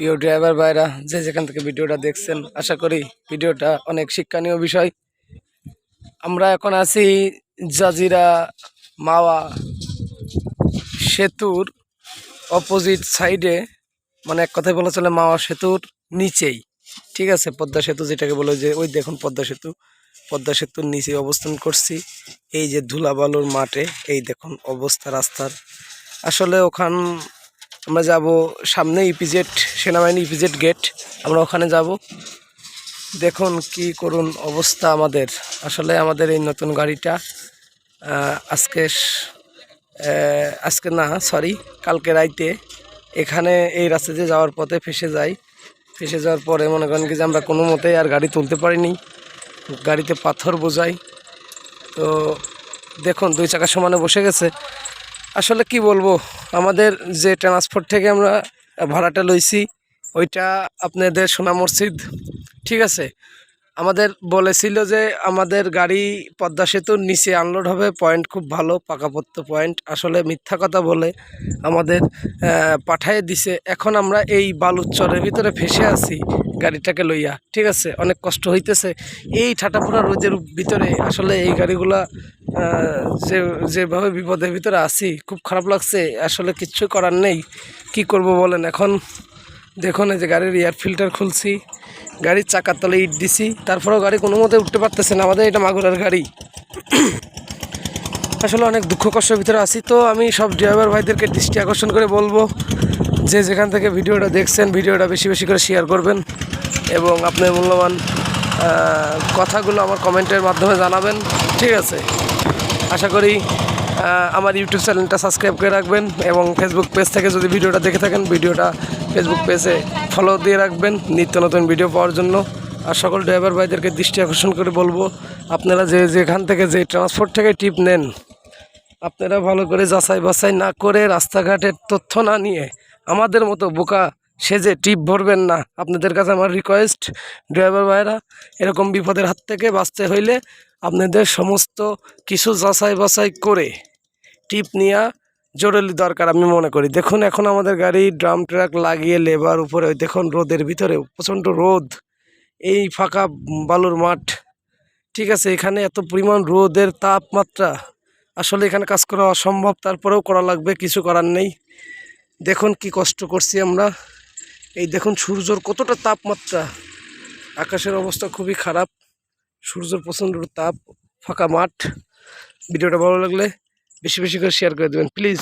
প্রিয় ড্রাইভার ভাইরা যে যেখান থেকে ভিডিওটা দেখছেন, আশা করি ভিডিওটা অনেক শিক্ষণীয় বিষয়। আমরা এখন আছি জাজিরা মাওয়া সেতুর অপোজিট সাইডে, মানে এক কথায় বলা চলে মাওয়া সেতুর নিচেই। ঠিক আছে, পদ্মা সেতু যেটাকে বলে, যে ওই দেখুন পদ্মা সেতুর নিচে অবস্থান করছি। এই যে ধুলাবালুর মাঠে, এই দেখুন অবস্থা রাস্তার। আসলে ওখান আমরা যাব সামনে ইপিজেড, সেনাবাহিনী ইপিজেড গেট, আমরা ওখানে যাব। দেখুন কি করুন অবস্থা আমাদের। আসলে আমাদের এই নতুন গাড়িটা আজকে না, সরি, কালকে রাইতে এখানে এই রাস্তা দিয়ে যাওয়ার পথে ফেসে যাওয়ার পরে মনে করেন কি যে আমরা কোনো মতেই আর গাড়ি তুলতে পারিনি, গাড়িতে পাথর বোঝাই। তো দেখুন 2 চাকা সমানে বসে গেছে। আসলে কি বলবো, আমাদের যে ট্রান্সপোর্ট থেকে আমরা ভাড়াটা লইছি ওইটা আপনাদের সোনা মসজিদ, ঠিক আছে, আমাদের বলেছিল যে আমাদের গাড়ি পদ্মা সেতুর নিচে আনলোড হবে, পয়েন্ট খুব ভালো পাকাপোক্ত পয়েন্ট। আসলে মিথ্যা কথা বলে আমাদের পাঠিয়ে দিছে। এখন আমরা এই বালুচরের ভিতরে ফেসে আছি গাড়িটাকে লইয়া, ঠিক আছে, অনেক কষ্ট হইতেছে এই ঠাটাপুরা রোদের ভিতরে। আসলে এই গাড়িগুলা যেভাবে বিপদের ভিতরে আছি, খুব খারাপ লাগছে। আসলে কিচ্ছু করার নেই, কি করব বলেন। এখন দেখুন এই যে গাড়ির এয়ার ফিল্টার খুলছি, গাড়ির চাকার তলে ইট দিছি, তারপরেও গাড়ি কোনো মতে উঠতে পারতেছে না। আমাদের এটা মাগুরার গাড়ি। আসলে অনেক দুঃখ কষ্টের ভিতরে আছি। তো আমি সব ড্রাইভার ভাইদেরকে দৃষ্টি আকর্ষণ করে বলবো, যে যেখান থেকে ভিডিওটা দেখছেন, ভিডিওটা বেশি বেশি করে শেয়ার করবেন এবং আপনার মূল্যবান কথাগুলো আমার কমেন্টের মাধ্যমে জানাবেন, ঠিক আছে। আশা করি আমার ইউটিউব চ্যানেলটা সাবস্ক্রাইব করে রাখবেন এবং ফেসবুক পেজ থেকে যদি ভিডিওটা দেখে থাকেন, ভিডিওটা ফেসবুক পেজে ফলো দিয়ে রাখবেন নিত্য নতুন ভিডিও পাওয়ার জন্য। আর সকল ড্রাইভার ভাইদেরকে দৃষ্টি আকর্ষণ করে বলবো, আপনারা যেখান থেকে যে ট্রান্সপোর্ট থেকে টিপ নেন, আপনারা ভালো করে যাচাই বাছাই না করে, রাস্তাঘাটের তথ্য না নিয়ে আমাদের মতো বোকা সেজে টিপ ভরবেন না। আপনাদের কাছে আমার রিকোয়েস্ট, ড্রাইভার ভাইরা, এরকম বিপদের হাত থেকে বাঁচতে হইলে আপনাদের সমস্ত কিছু যাচাই বাছাই করে টিপ নেওয়া জরুরি দরকার আমি মনে করি। দেখুন এখন আমাদের গাড়ি ড্রাম ট্রাক লাগিয়ে লেবার উপরে, দেখুন রোদের ভিতরে, প্রচণ্ড রোদ, এই ফাঁকা বালুর মাঠ, ঠিক আছে, এখানে এত পরিমাণ রোদের তাপমাত্রা, আসলে এখানে কাজ করা অসম্ভব, তারপরেও করা লাগবে, কিছু করার নেই। দেখুন কি কষ্ট করছি আমরা। এই দেখুন সূর্যর কতটা তাপমাত্রা, আকাশের অবস্থা খুবই খারাপ, সূর্যের প্রচণ্ড তাপ, ফাঁকা মাঠ। ভিডিওটা ভালো লাগলে বেশি বেশি করে শেয়ার করে দেবেন প্লিজ।